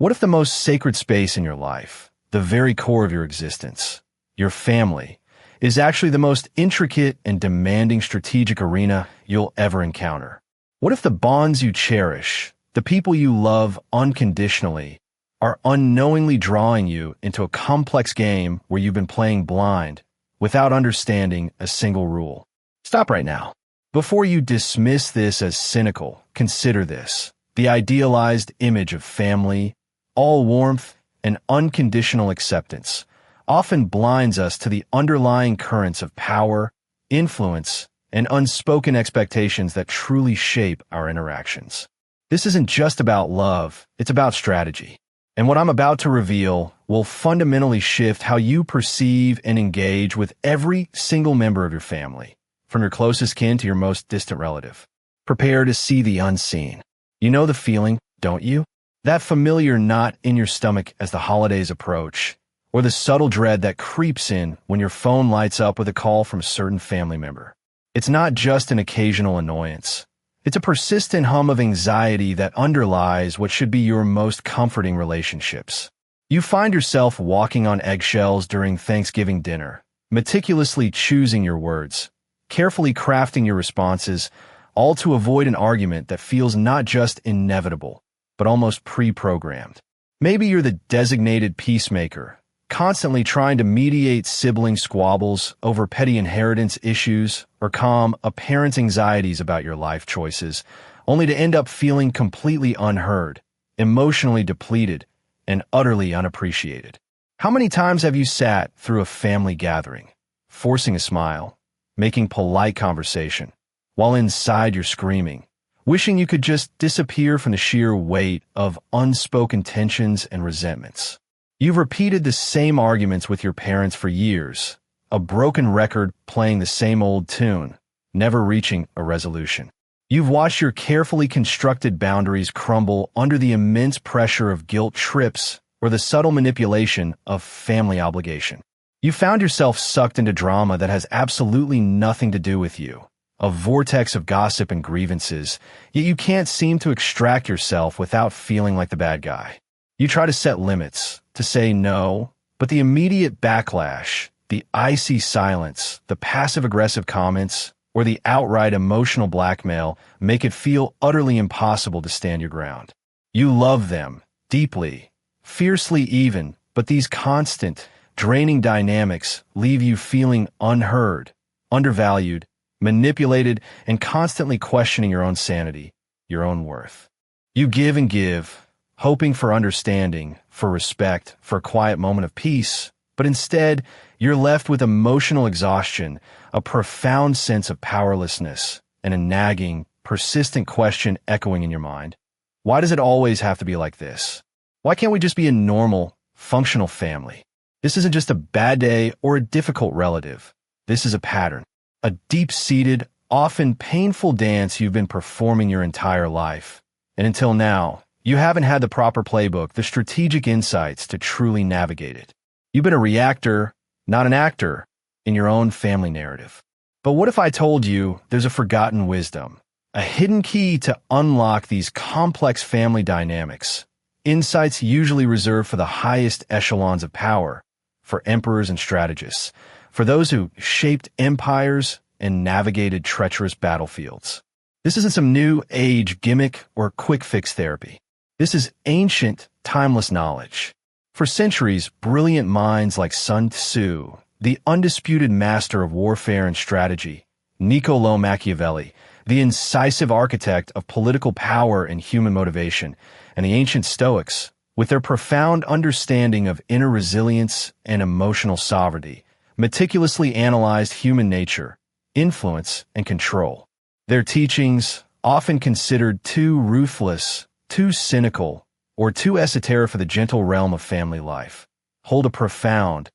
What if the most sacred space in your life, the very core of your existence, your family, is actually the most intricate and demanding strategic arena you'll ever encounter? What if the bonds you cherish, the people you love unconditionally, are unknowingly drawing you into a complex game where you've been playing blind without understanding a single rule? Stop right now. Before you dismiss this as cynical, consider this. The idealized image of family, all warmth and unconditional acceptance, often blinds us to the underlying currents of power, influence, and unspoken expectations that truly shape our interactions. This isn't just about love, it's about strategy. And what I'm about to reveal will fundamentally shift how you perceive and engage with every single member of your family, from your closest kin to your most distant relative. Prepare to see the unseen. You know the feeling, don't you? That familiar knot in your stomach as the holidays approach, or the subtle dread that creeps in when your phone lights up with a call from a certain family member. It's not just an occasional annoyance. It's a persistent hum of anxiety that underlies what should be your most comforting relationships. You find yourself walking on eggshells during Thanksgiving dinner, meticulously choosing your words, carefully crafting your responses, all to avoid an argument that feels not just inevitable, but almost pre-programmed. Maybe you're the designated peacemaker, constantly trying to mediate sibling squabbles over petty inheritance issues or calm a parent's anxieties about your life choices, only to end up feeling completely unheard, emotionally depleted, and utterly unappreciated. How many times have you sat through a family gathering, forcing a smile, making polite conversation, while inside you're screaming, wishing you could just disappear from the sheer weight of unspoken tensions and resentments? You've repeated the same arguments with your parents for years, a broken record playing the same old tune, never reaching a resolution. You've watched your carefully constructed boundaries crumble under the immense pressure of guilt trips or the subtle manipulation of family obligation. You found yourself sucked into drama that has absolutely nothing to do with you, a vortex of gossip and grievances, yet you can't seem to extract yourself without feeling like the bad guy. You try to set limits, to say no, but the immediate backlash, the icy silence, the passive-aggressive comments, or the outright emotional blackmail make it feel utterly impossible to stand your ground. You love them, deeply, fiercely even, but these constant, draining dynamics leave you feeling unheard, undervalued, manipulated, and constantly questioning your own sanity, your own worth. You give and give, hoping for understanding, for respect, for a quiet moment of peace, but instead, you're left with emotional exhaustion, a profound sense of powerlessness, and a nagging, persistent question echoing in your mind. Why does it always have to be like this? Why can't we just be a normal, functional family? This isn't just a bad day or a difficult relative. This is a pattern, a deep-seated, often painful dance you've been performing your entire life. And until now, you haven't had the proper playbook, the strategic insights to truly navigate it. You've been a reactor, not an actor, in your own family narrative. But what if I told you there's a forgotten wisdom, a hidden key to unlock these complex family dynamics, insights usually reserved for the highest echelons of power, for emperors and strategists, for those who shaped empires and navigated treacherous battlefields? This isn't some new age gimmick or quick fix therapy. This is ancient, timeless knowledge. For centuries, brilliant minds like Sun Tzu, the undisputed master of warfare and strategy, Niccolò Machiavelli, the incisive architect of political power and human motivation, and the ancient Stoics, with their profound understanding of inner resilience and emotional sovereignty, meticulously analyzed human nature, influence, and control. Their teachings, often considered too ruthless, too cynical, or too esoteric for the gentle realm of family life, hold a profound,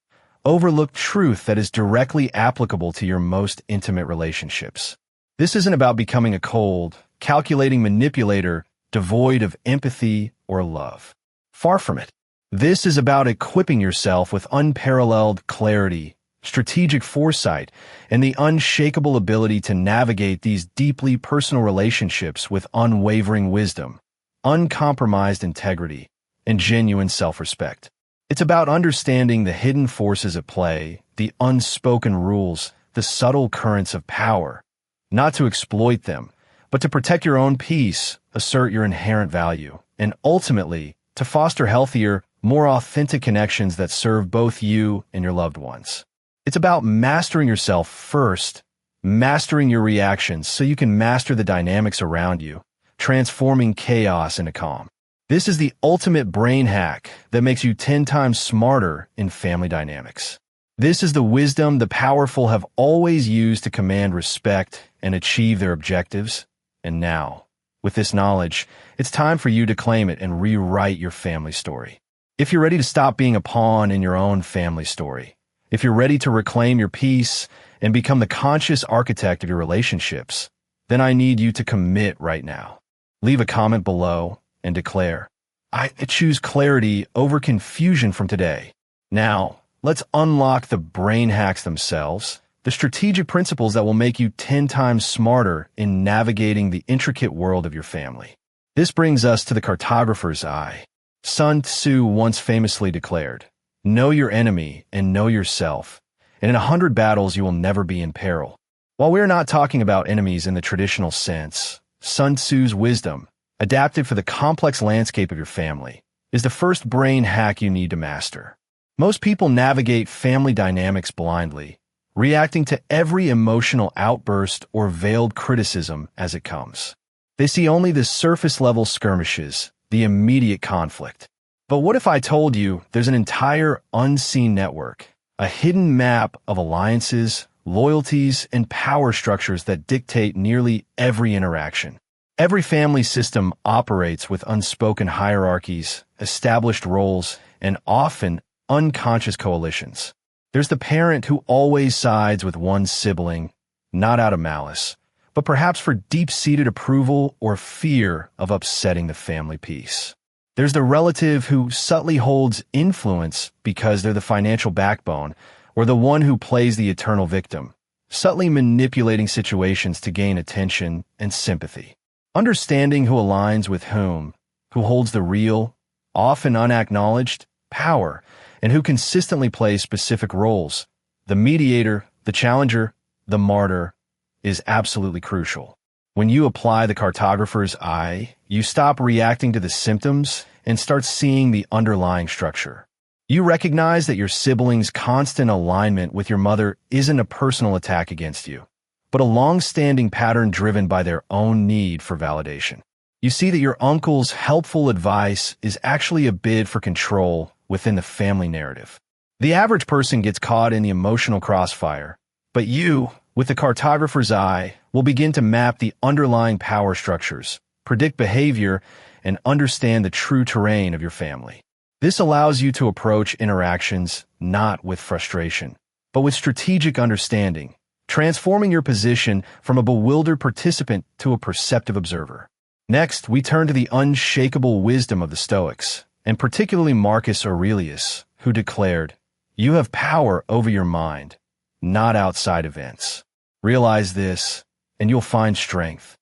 overlooked truth that is directly applicable to your most intimate relationships. This isn't about becoming a cold, calculating manipulator devoid of empathy or love. Far from it. This is about equipping yourself with unparalleled clarity, strategic foresight, and the unshakable ability to navigate these deeply personal relationships with unwavering wisdom, uncompromised integrity, and genuine self-respect. It's about understanding the hidden forces at play, the unspoken rules, the subtle currents of power, not to exploit them, but to protect your own peace, assert your inherent value, and ultimately, to foster healthier, more authentic connections that serve both you and your loved ones. It's about mastering yourself first, mastering your reactions so you can master the dynamics around you, transforming chaos into calm. This is the ultimate brain hack that makes you 10 times smarter in family dynamics. This is the wisdom the powerful have always used to command respect and achieve their objectives. And now, with this knowledge, it's time for you to claim it and rewrite your family story. If you're ready to stop being a pawn in your own family story, if you're ready to reclaim your peace and become the conscious architect of your relationships, then I need you to commit right now. Leave a comment below and declare, I choose clarity over confusion from today. Now, let's unlock the brain hacks themselves, the strategic principles that will make you 10 times smarter in navigating the intricate world of your family. This brings us to the cartographer's eye. Sun Tzu once famously declared, know your enemy and know yourself, and in 100 battles you will never be in peril. While we're not talking about enemies in the traditional sense, Sun Tzu's wisdom, adapted for the complex landscape of your family, is the first brain hack you need to master. Most people navigate family dynamics blindly, reacting to every emotional outburst or veiled criticism as it comes. They see only the surface-level skirmishes, the immediate conflict. But what if I told you there's an entire unseen network, a hidden map of alliances, loyalties, and power structures that dictate nearly every interaction? Every family system operates with unspoken hierarchies, established roles, and often unconscious coalitions. There's the parent who always sides with one sibling, not out of malice, but perhaps for deep-seated approval or fear of upsetting the family peace. There's the relative who subtly holds influence because they're the financial backbone, or the one who plays the eternal victim, subtly manipulating situations to gain attention and sympathy. Understanding who aligns with whom, who holds the real, often unacknowledged, power, and who consistently plays specific roles, the mediator, the challenger, the martyr, is absolutely crucial. When you apply the cartographer's eye, you stop reacting to the symptoms and start seeing the underlying structure. You recognize that your sibling's constant alignment with your mother isn't a personal attack against you, but a long-standing pattern driven by their own need for validation. You see that your uncle's helpful advice is actually a bid for control within the family narrative. The average person gets caught in the emotional crossfire, but you, with the cartographer's eye, will begin to map the underlying power structures, predict behavior, and understand the true terrain of your family. This allows you to approach interactions not with frustration, but with strategic understanding, transforming your position from a bewildered participant to a perceptive observer. Next, we turn to the unshakable wisdom of the Stoics, and particularly Marcus Aurelius, who declared, "You have power over your mind, not outside events. Realize this, and you'll find strength."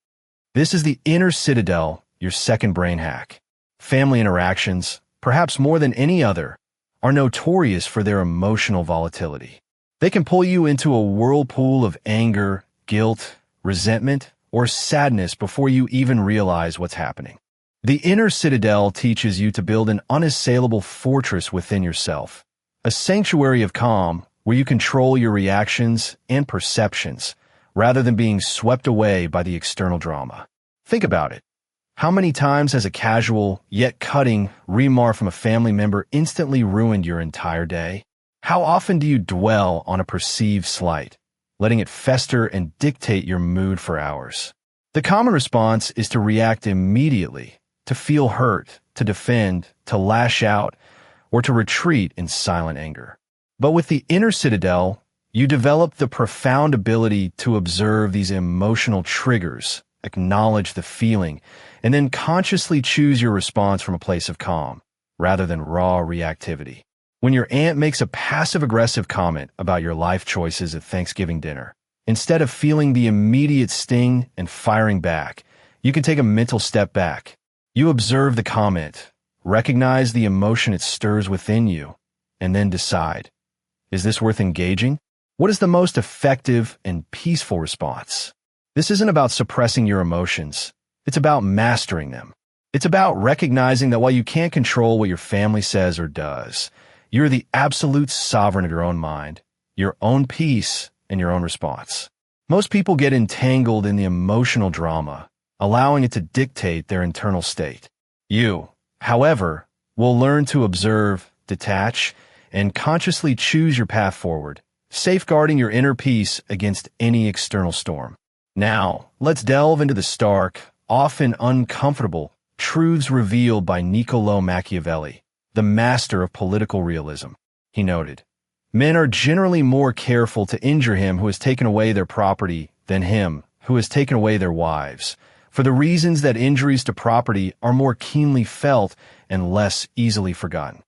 This is the inner citadel, your second brain hack. Family interactions, perhaps more than any other, are notorious for their emotional volatility. They can pull you into a whirlpool of anger, guilt, resentment, or sadness before you even realize what's happening. The inner citadel teaches you to build an unassailable fortress within yourself, a sanctuary of calm where you control your reactions and perceptions rather than being swept away by the external drama. Think about it. How many times has a casual, yet cutting, remark from a family member instantly ruined your entire day? How often do you dwell on a perceived slight, letting it fester and dictate your mood for hours? The common response is to react immediately, to feel hurt, to defend, to lash out, or to retreat in silent anger. But with the inner citadel, you develop the profound ability to observe these emotional triggers, acknowledge the feeling, and then consciously choose your response from a place of calm, rather than raw reactivity. When your aunt makes a passive-aggressive comment about your life choices at Thanksgiving dinner, instead of feeling the immediate sting and firing back, you can take a mental step back. You observe the comment, Recognize the emotion it stirs within you, and then decide, is this worth engaging? What is the most effective and peaceful response? This isn't about suppressing your emotions. It's about mastering them. It's about recognizing that while you can't control what your family says or does, you're the absolute sovereign of your own mind, your own peace, and your own response. Most people get entangled in the emotional drama, allowing it to dictate their internal state. You, however, will learn to observe, detach, and consciously choose your path forward, safeguarding your inner peace against any external storm. Now, let's delve into the stark, often uncomfortable, truths revealed by Niccolò Machiavelli, the master of political realism. He noted, "Men are generally more careful to injure him who has taken away their property than him who has taken away their wives, for the reasons that injuries to property are more keenly felt and less easily forgotten."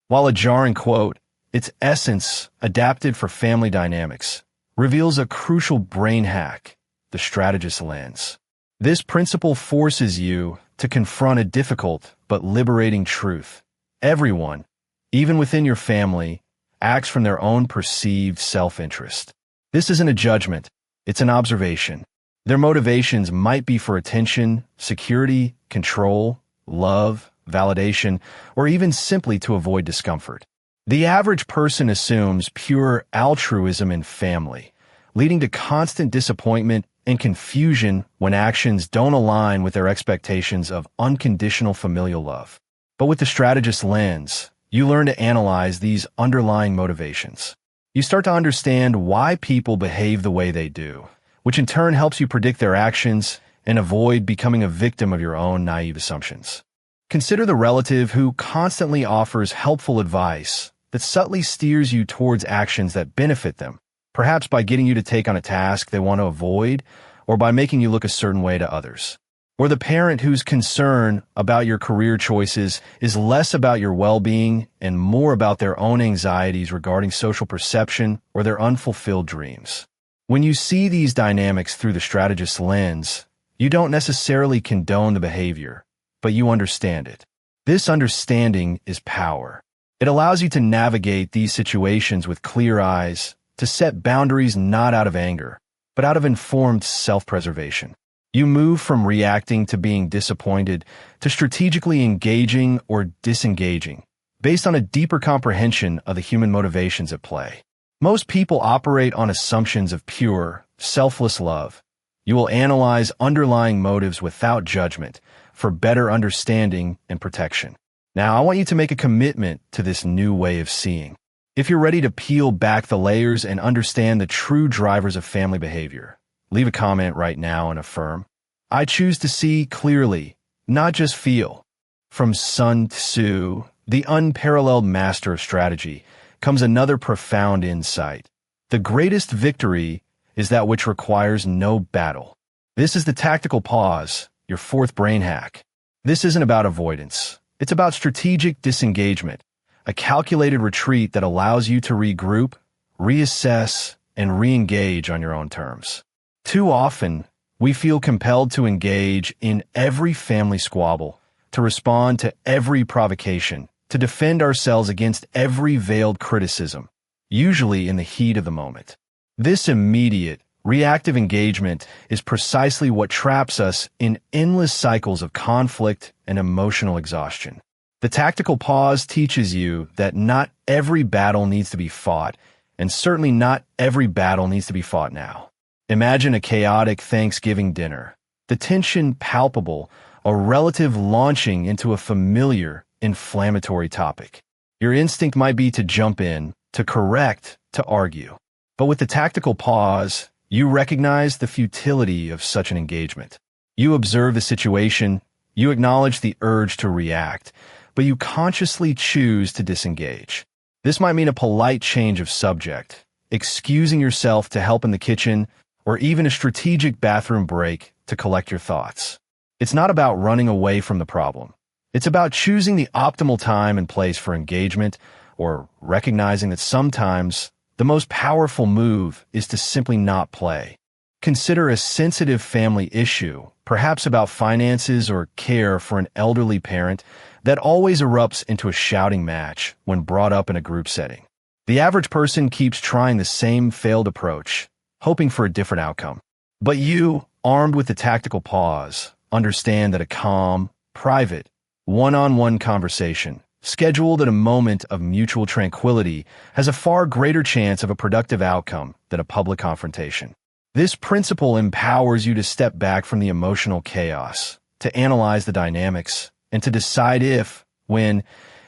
While a jarring quote, its essence, adapted for family dynamics, reveals a crucial brain hack, the strategist lens. This principle forces you to confront a difficult but liberating truth. Everyone, even within your family, acts from their own perceived self-interest. This isn't a judgment, it's an observation. Their motivations might be for attention, security, control, love, validation, or even simply to avoid discomfort. The average person assumes pure altruism in family, leading to constant disappointment and confusion when actions don't align with their expectations of unconditional familial love. But with the strategist lens, you learn to analyze these underlying motivations. You start to understand why people behave the way they do, which in turn helps you predict their actions and avoid becoming a victim of your own naive assumptions. Consider the relative who constantly offers helpful advice that subtly steers you towards actions that benefit them, perhaps by getting you to take on a task they want to avoid or by making you look a certain way to others. Or the parent whose concern about your career choices is less about your well-being and more about their own anxieties regarding social perception or their unfulfilled dreams. When you see these dynamics through the strategist's lens, you don't necessarily condone the behavior, but you understand it. This understanding is power. It allows you to navigate these situations with clear eyes, to set boundaries not out of anger, but out of informed self-preservation. You move from reacting to being disappointed to strategically engaging or disengaging, based on a deeper comprehension of the human motivations at play. Most people operate on assumptions of pure, selfless love. You will analyze underlying motives without judgment for better understanding and protection. Now, I want you to make a commitment to this new way of seeing. If you're ready to peel back the layers and understand the true drivers of family behavior, leave a comment right now and affirm, "I choose to see clearly, not just feel." From Sun Tzu, the unparalleled master of strategy, comes another profound insight. The greatest victory is that which requires no battle. This is the tactical pause, your fourth brain hack. This isn't about avoidance. It's about strategic disengagement, a calculated retreat that allows you to regroup, reassess, and re-engage on your own terms. Too often, we feel compelled to engage in every family squabble, to respond to every provocation, to defend ourselves against every veiled criticism, usually in the heat of the moment. This immediate, reactive engagement is precisely what traps us in endless cycles of conflict and emotional exhaustion. The tactical pause teaches you that not every battle needs to be fought, and certainly not every battle needs to be fought now. Imagine a chaotic Thanksgiving dinner, the tension palpable, a relative launching into a familiar, inflammatory topic. Your instinct might be to jump in, to correct, to argue. But with the tactical pause, you recognize the futility of such an engagement. You observe the situation, you acknowledge the urge to react, but you consciously choose to disengage. This might mean a polite change of subject, excusing yourself to help in the kitchen, or even a strategic bathroom break to collect your thoughts. It's not about running away from the problem. It's about choosing the optimal time and place for engagement, or recognizing that sometimes the most powerful move is to simply not play. Consider a sensitive family issue, perhaps about finances or care for an elderly parent, that always erupts into a shouting match when brought up in a group setting. The average person keeps trying the same failed approach, hoping for a different outcome. But you, armed with the tactical pause, understand that a calm, private, one-on-one conversation, scheduled at a moment of mutual tranquility, has a far greater chance of a productive outcome than a public confrontation. This principle empowers you to step back from the emotional chaos, to analyze the dynamics, and to decide if, when,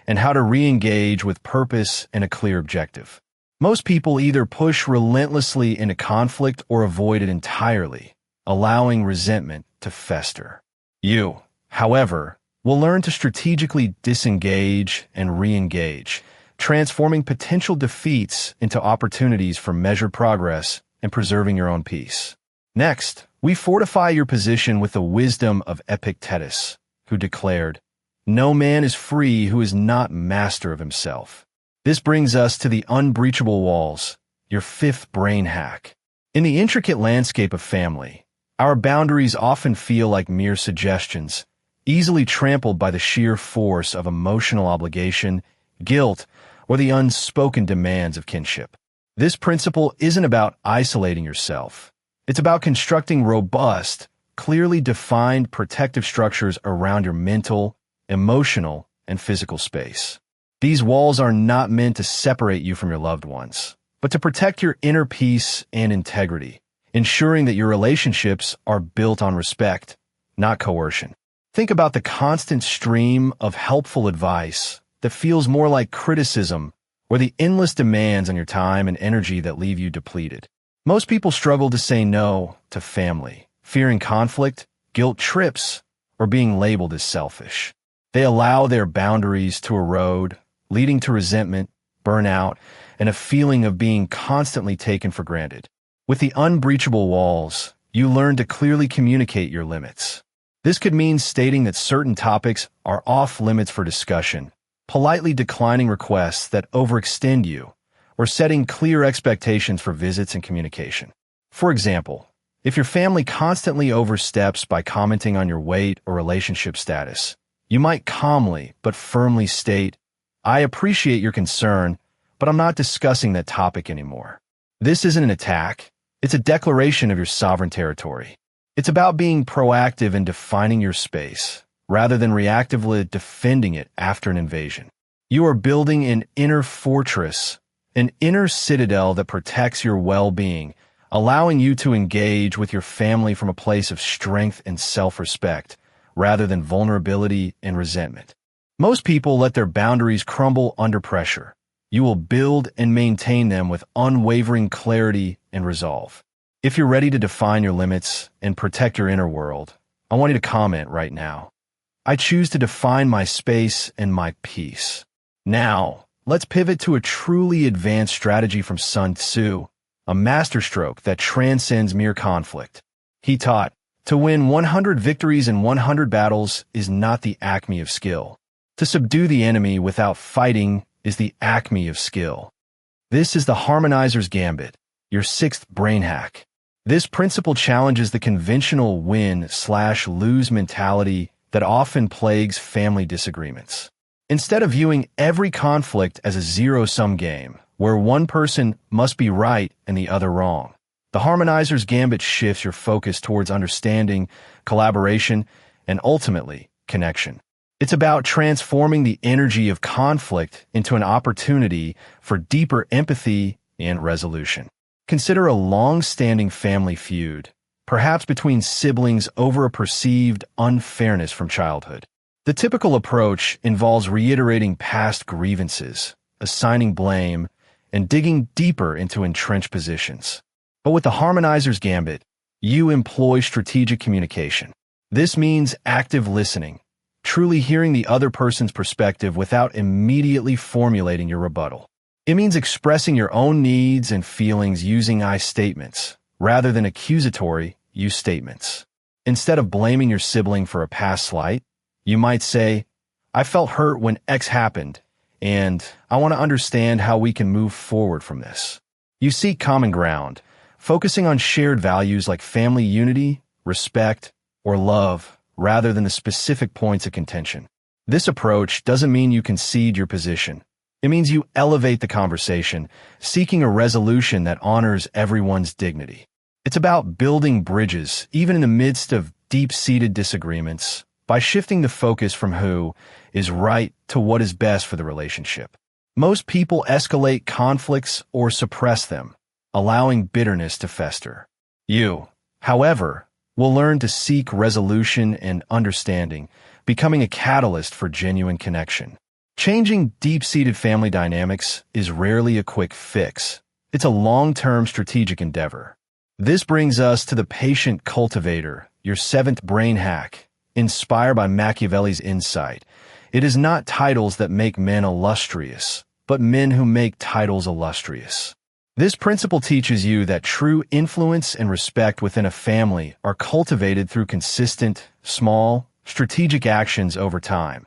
and how to re-engage with purpose and a clear objective. Most people either push relentlessly into conflict or avoid it entirely, allowing resentment to fester. You, however, will learn to strategically disengage and re-engage, transforming potential defeats into opportunities for measured progress and preserving your own peace. Next, we fortify your position with the wisdom of Epictetus, who declared, "No man is free who is not master of himself." This brings us to the unbreachable walls, your fifth brain hack. In the intricate landscape of family, our boundaries often feel like mere suggestions, easily trampled by the sheer force of emotional obligation, guilt, or the unspoken demands of kinship. This principle isn't about isolating yourself. It's about constructing robust, clearly defined protective structures around your mental, emotional, and physical space. These walls are not meant to separate you from your loved ones, but to protect your inner peace and integrity, ensuring that your relationships are built on respect, not coercion. Think about the constant stream of helpful advice that feels more like criticism, or the endless demands on your time and energy that leave you depleted. Most people struggle to say no to family, fearing conflict, guilt trips, or being labeled as selfish. They allow their boundaries to erode, leading to resentment, burnout, and a feeling of being constantly taken for granted. With the unbreachable walls, you learn to clearly communicate your limits. This could mean stating that certain topics are off limits for discussion, politely declining requests that overextend you, or setting clear expectations for visits and communication. For example, if your family constantly oversteps by commenting on your weight or relationship status, you might calmly but firmly state, "I appreciate your concern, but I'm not discussing that topic anymore." This isn't an attack. It's a declaration of your sovereign territory. It's about being proactive in defining your space, rather than reactively defending it after an invasion. You are building an inner fortress, an inner citadel that protects your well-being, allowing you to engage with your family from a place of strength and self-respect, rather than vulnerability and resentment. Most people let their boundaries crumble under pressure. You will build and maintain them with unwavering clarity and resolve. If you're ready to define your limits and protect your inner world, I want you to comment right now. I choose to define my space and my peace. Now, let's pivot to a truly advanced strategy from Sun Tzu, a masterstroke that transcends mere conflict. He taught, to win 100 victories in 100 battles is not the acme of skill. To subdue the enemy without fighting is the acme of skill. This is the Harmonizer's Gambit, your sixth brain hack. This principle challenges the conventional win-slash-lose mentality that often plagues family disagreements. Instead of viewing every conflict as a zero-sum game, where one person must be right and the other wrong, the Harmonizer's Gambit shifts your focus towards understanding, collaboration, and ultimately, connection. It's about transforming the energy of conflict into an opportunity for deeper empathy and resolution. Consider a long-standing family feud, perhaps between siblings over a perceived unfairness from childhood. The typical approach involves reiterating past grievances, assigning blame, and digging deeper into entrenched positions. But with the Harmonizer's Gambit, you employ strategic communication. This means active listening, truly hearing the other person's perspective without immediately formulating your rebuttal. It means expressing your own needs and feelings using I statements, rather than accusatory you statements. Instead of blaming your sibling for a past slight, you might say, "I felt hurt when X happened, and I want to understand how we can move forward from this." You seek common ground, focusing on shared values like family unity, respect, or love, rather than the specific points of contention. This approach doesn't mean you concede your position. It means you elevate the conversation, seeking a resolution that honors everyone's dignity. It's about building bridges, even in the midst of deep-seated disagreements, by shifting the focus from who is right to what is best for the relationship. Most people escalate conflicts or suppress them, allowing bitterness to fester. You, however, will learn to seek resolution and understanding, becoming a catalyst for genuine connection. Changing deep-seated family dynamics is rarely a quick fix. It's a long-term strategic endeavor. This brings us to the patient cultivator, your seventh brain hack, inspired by Machiavelli's insight. It is not titles that make men illustrious, but men who make titles illustrious. This principle teaches you that true influence and respect within a family are cultivated through consistent, small, strategic actions over time,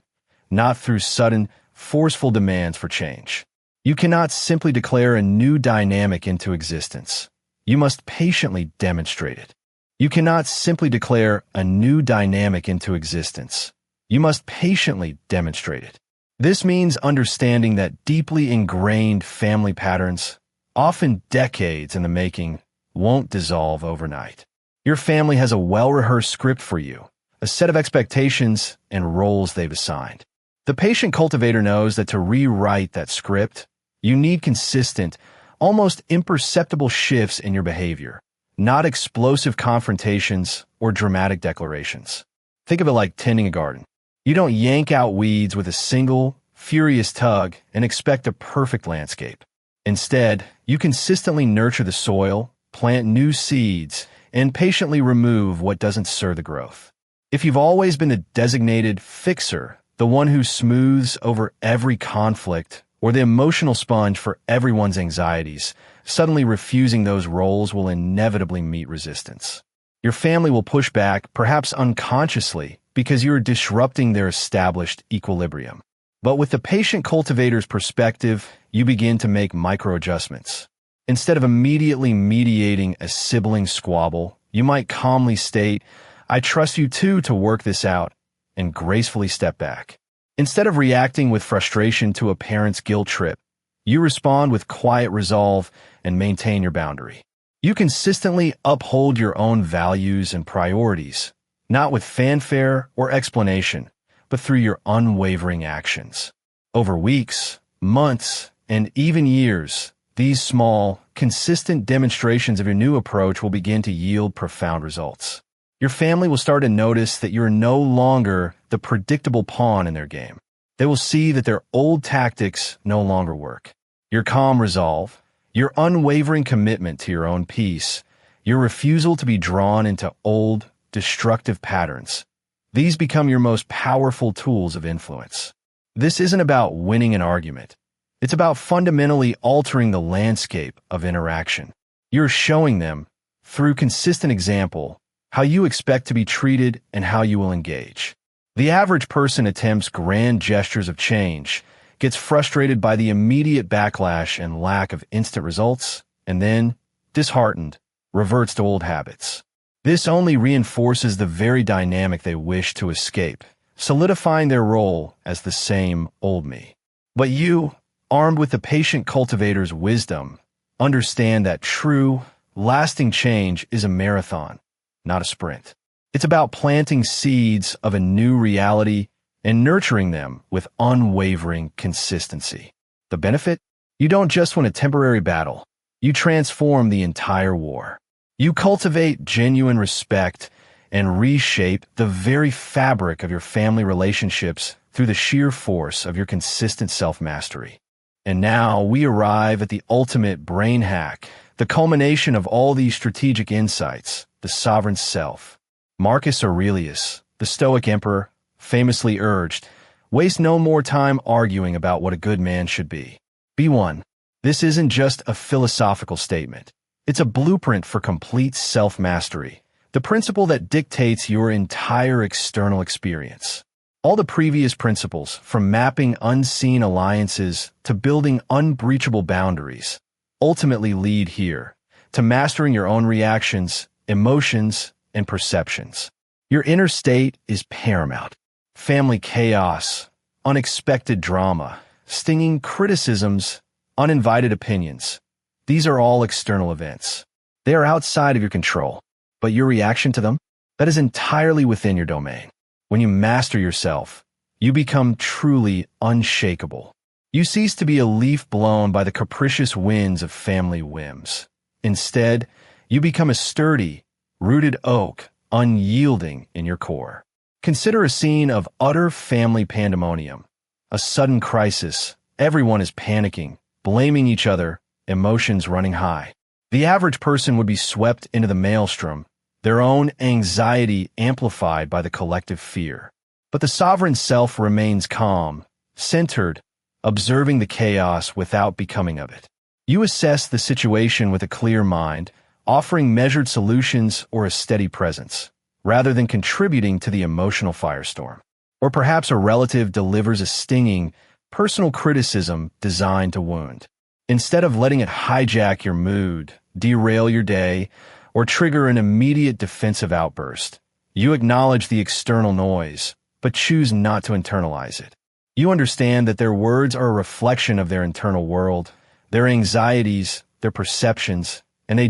not through sudden, forceful demands for change. You cannot simply declare a new dynamic into existence. You must patiently demonstrate it. You cannot simply declare a new dynamic into existence. You must patiently demonstrate it. This means understanding that deeply ingrained family patterns, often decades in the making, won't dissolve overnight. Your family has a well-rehearsed script for you, a set of expectations and roles they've assigned. The patient cultivator knows that to rewrite that script, you need consistent, almost imperceptible shifts in your behavior, not explosive confrontations or dramatic declarations. Think of it like tending a garden. You don't yank out weeds with a single, furious tug and expect a perfect landscape. Instead, you consistently nurture the soil, plant new seeds, and patiently remove what doesn't serve the growth. If you've always been the designated fixer, the one who smooths over every conflict, or the emotional sponge for everyone's anxieties, suddenly refusing those roles will inevitably meet resistance. Your family will push back, perhaps unconsciously, because you're disrupting their established equilibrium. But with the patient cultivator's perspective, you begin to make micro-adjustments. Instead of immediately mediating a sibling squabble, you might calmly state, "I trust you two to work this out," and gracefully step back. Instead of reacting with frustration to a parent's guilt trip, you respond with quiet resolve and maintain your boundary. You consistently uphold your own values and priorities, not with fanfare or explanation, but through your unwavering actions. Over weeks, months, and even years, these small, consistent demonstrations of your new approach will begin to yield profound results. Your family will start to notice that you're no longer the predictable pawn in their game. They will see that their old tactics no longer work. Your calm resolve, your unwavering commitment to your own peace, your refusal to be drawn into old, destructive patterns. These become your most powerful tools of influence. This isn't about winning an argument. It's about fundamentally altering the landscape of interaction. You're showing them, through consistent example, how you expect to be treated and how you will engage. The average person attempts grand gestures of change, gets frustrated by the immediate backlash and lack of instant results, and then, disheartened, reverts to old habits. This only reinforces the very dynamic they wish to escape, solidifying their role as the same old me. But you, armed with the patient cultivator's wisdom, understand that true, lasting change is a marathon, not a sprint. It's about planting seeds of a new reality and nurturing them with unwavering consistency. The benefit? You don't just win a temporary battle. You transform the entire war. You cultivate genuine respect and reshape the very fabric of your family relationships through the sheer force of your consistent self-mastery. And now we arrive at the ultimate brain hack, the culmination of all these strategic insights, the sovereign self. Marcus Aurelius, the Stoic emperor, famously urged, "Waste no more time arguing about what a good man should be. Be one." This isn't just a philosophical statement. It's a blueprint for complete self-mastery, the principle that dictates your entire external experience. All the previous principles, from mapping unseen alliances to building unbreachable boundaries, ultimately lead here, to mastering your own reactions, emotions, and perceptions. Your inner state is paramount. Family chaos, unexpected drama, stinging criticisms, uninvited opinions. These are all external events. They are outside of your control, but your reaction to them, that is entirely within your domain. When you master yourself, you become truly unshakable. You cease to be a leaf blown by the capricious winds of family whims. Instead, you become a sturdy, rooted oak, unyielding in your core. Consider a scene of utter family pandemonium. A sudden crisis, everyone is panicking, blaming each other, emotions running high. The average person would be swept into the maelstrom, their own anxiety amplified by the collective fear. But the sovereign self remains calm, centered, observing the chaos without becoming of it. You assess the situation with a clear mind, offering measured solutions or a steady presence, rather than contributing to the emotional firestorm. Or perhaps a relative delivers a stinging, personal criticism designed to wound. Instead of letting it hijack your mood, derail your day, or trigger an immediate defensive outburst, you acknowledge the external noise, but choose not to internalize it. You understand that their words are a reflection of their internal world, their anxieties, their perceptions, and they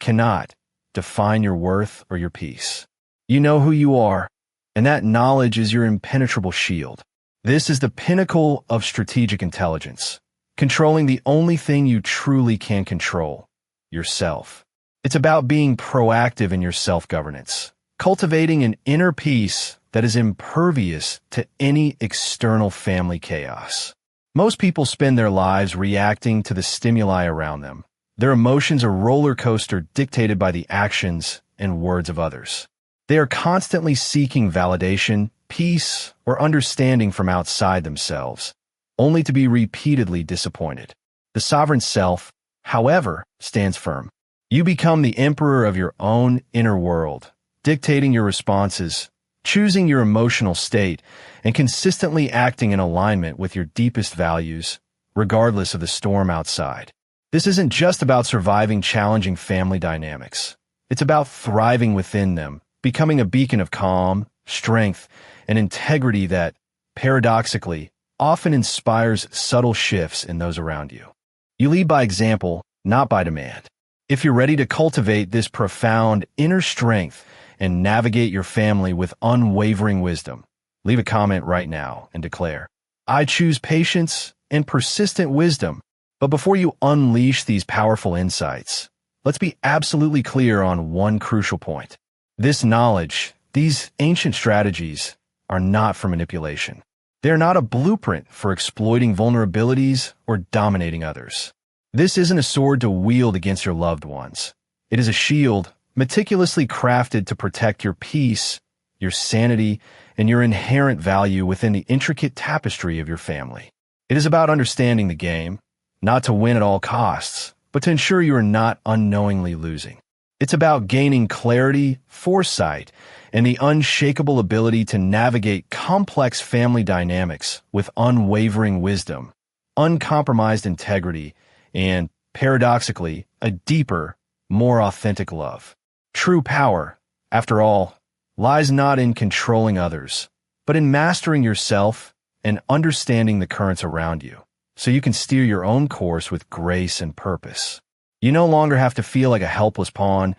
cannot define your worth or your peace. You know who you are, and that knowledge is your impenetrable shield. This is the pinnacle of strategic intelligence, controlling the only thing you truly can control, yourself. It's about being proactive in your self-governance, cultivating an inner peace that is impervious to any external family chaos. Most people spend their lives reacting to the stimuli around them. Their emotions are a roller coaster dictated by the actions and words of others. They are constantly seeking validation, peace, or understanding from outside themselves, only to be repeatedly disappointed. The sovereign self, however, stands firm. You become the emperor of your own inner world, dictating your responses, choosing your emotional state, and consistently acting in alignment with your deepest values, regardless of the storm outside. This isn't just about surviving challenging family dynamics. It's about thriving within them, becoming a beacon of calm, strength, and integrity that, paradoxically, often inspires subtle shifts in those around you. You lead by example, not by demand. If you're ready to cultivate this profound inner strength and navigate your family with unwavering wisdom, leave a comment right now and declare, "I choose patience and persistent wisdom." But before you unleash these powerful insights, let's be absolutely clear on one crucial point. This knowledge, these ancient strategies, are not for manipulation. They're not a blueprint for exploiting vulnerabilities or dominating others. This isn't a sword to wield against your loved ones. It is a shield meticulously crafted to protect your peace, your sanity, and your inherent value within the intricate tapestry of your family. It is about understanding the game, not to win at all costs, but to ensure you are not unknowingly losing. It's about gaining clarity, foresight, and the unshakable ability to navigate complex family dynamics with unwavering wisdom, uncompromised integrity, and, paradoxically, a deeper, more authentic love. True power, after all, lies not in controlling others, but in mastering yourself and understanding the currents around you, so you can steer your own course with grace and purpose. You no longer have to feel like a helpless pawn,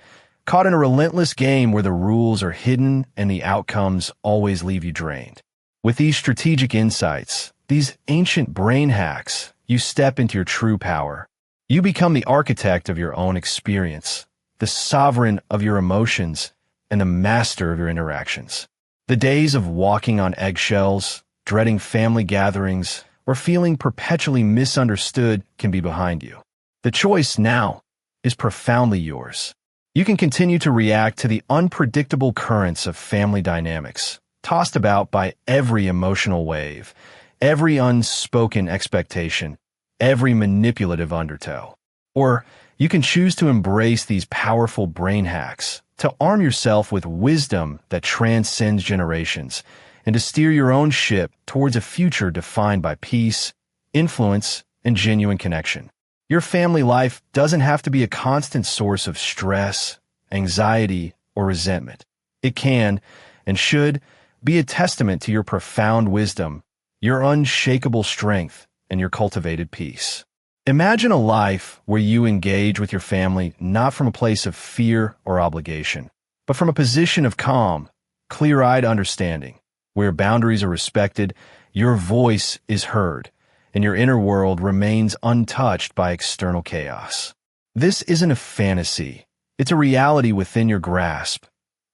caught in a relentless game where the rules are hidden and the outcomes always leave you drained. With these strategic insights, these ancient brain hacks, you step into your true power. You become the architect of your own experience, the sovereign of your emotions, and the master of your interactions. The days of walking on eggshells, dreading family gatherings, or feeling perpetually misunderstood can be behind you. The choice now is profoundly yours. You can continue to react to the unpredictable currents of family dynamics, tossed about by every emotional wave, every unspoken expectation, every manipulative undertow. Or you can choose to embrace these powerful brain hacks, to arm yourself with wisdom that transcends generations, and to steer your own ship towards a future defined by peace, influence, and genuine connection. Your family life doesn't have to be a constant source of stress, anxiety, or resentment. It can, and should, be a testament to your profound wisdom, your unshakable strength, and your cultivated peace. Imagine a life where you engage with your family not from a place of fear or obligation, but from a position of calm, clear-eyed understanding, where boundaries are respected, your voice is heard, and your inner world remains untouched by external chaos. This isn't a fantasy. It's a reality within your grasp,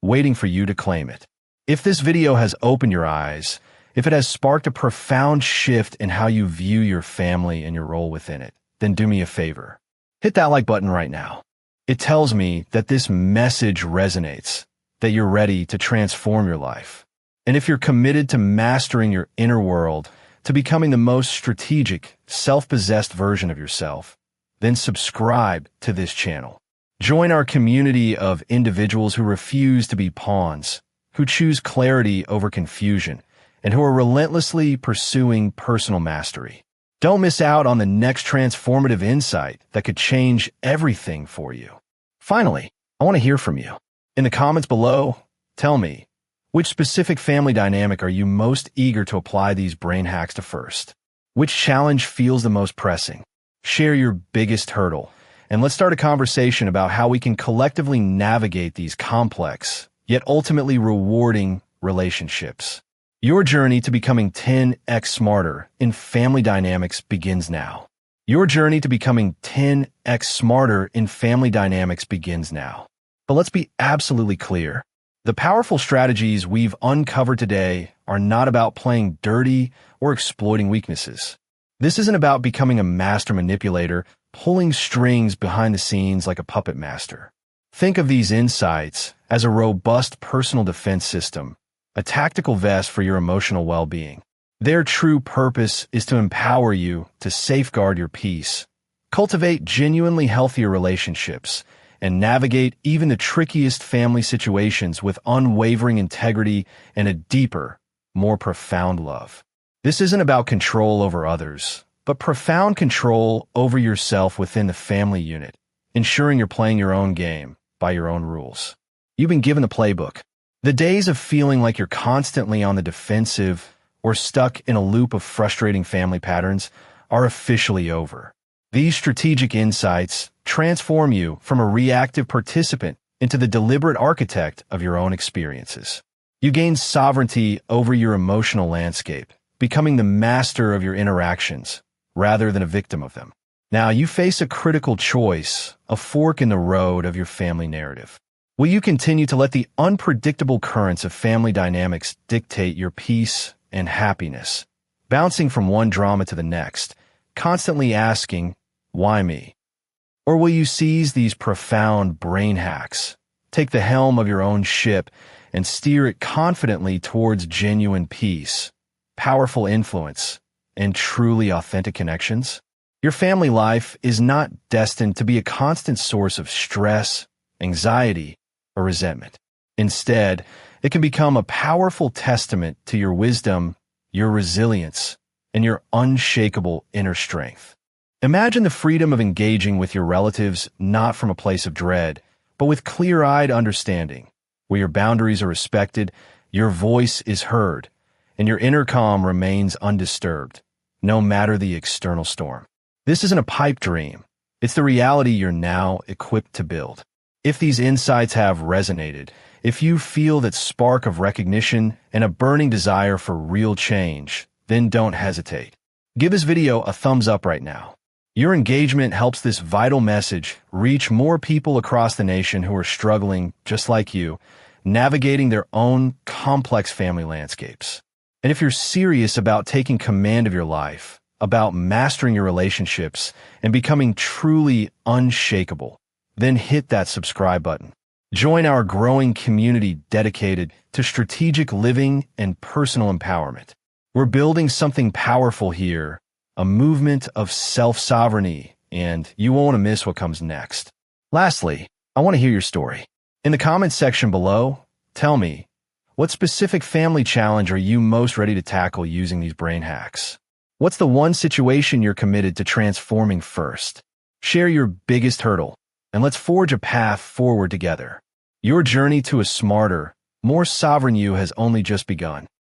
waiting for you to claim it. If this video has opened your eyes, if it has sparked a profound shift in how you view your family and your role within it, then do me a favor. Hit that like button right now. It tells me that this message resonates, that you're ready to transform your life. And if you're committed to mastering your inner world, to becoming the most strategic, self-possessed version of yourself, then subscribe to this channel. Join our community of individuals who refuse to be pawns, who choose clarity over confusion, and who are relentlessly pursuing personal mastery. Don't miss out on the next transformative insight that could change everything for you. Finally, I want to hear from you. In the comments below, tell me, which specific family dynamic are you most eager to apply these brain hacks to first? Which challenge feels the most pressing? Share your biggest hurdle, and let's start a conversation about how we can collectively navigate these complex, yet ultimately rewarding relationships. Your journey to becoming 10x smarter in family dynamics begins now. Your journey to becoming 10x smarter in family dynamics begins now. But let's be absolutely clear. The powerful strategies we've uncovered today are not about playing dirty or exploiting weaknesses. This isn't about becoming a master manipulator, pulling strings behind the scenes like a puppet master. Think of these insights as a robust personal defense system, a tactical vest for your emotional well-being. Their true purpose is to empower you to safeguard your peace, cultivate genuinely healthier relationships, and navigate even the trickiest family situations with unwavering integrity and a deeper, more profound love. This isn't about control over others, but profound control over yourself within the family unit, ensuring you're playing your own game by your own rules. You've been given the playbook. The days of feeling like you're constantly on the defensive or stuck in a loop of frustrating family patterns are officially over. These strategic insights transform you from a reactive participant into the deliberate architect of your own experiences. You gain sovereignty over your emotional landscape, becoming the master of your interactions rather than a victim of them. Now you face a critical choice, a fork in the road of your family narrative. Will you continue to let the unpredictable currents of family dynamics dictate your peace and happiness, bouncing from one drama to the next, constantly asking, why me? Or will you seize these profound brain hacks, take the helm of your own ship, and steer it confidently towards genuine peace, powerful influence, and truly authentic connections? Your family life is not destined to be a constant source of stress, anxiety, or resentment. Instead, it can become a powerful testament to your wisdom, your resilience, and your unshakable inner strength. Imagine the freedom of engaging with your relatives not from a place of dread, but with clear-eyed understanding, where your boundaries are respected, your voice is heard, and your inner calm remains undisturbed, no matter the external storm. This isn't a pipe dream. It's the reality you're now equipped to build. If these insights have resonated, if you feel that spark of recognition and a burning desire for real change, then don't hesitate. Give this video a thumbs up right now. Your engagement helps this vital message reach more people across the nation who are struggling, just like you, navigating their own complex family landscapes. And if you're serious about taking command of your life, about mastering your relationships, and becoming truly unshakable, then hit that subscribe button. Join our growing community dedicated to strategic living and personal empowerment. We're building something powerful here, a movement of self-sovereignty, and you won't want to miss what comes next. Lastly, I want to hear your story. In the comments section below, tell me, what specific family challenge are you most ready to tackle using these brain hacks? What's the one situation you're committed to transforming first? Share your biggest hurdle, and let's forge a path forward together. Your journey to a smarter, more sovereign you has only just begun.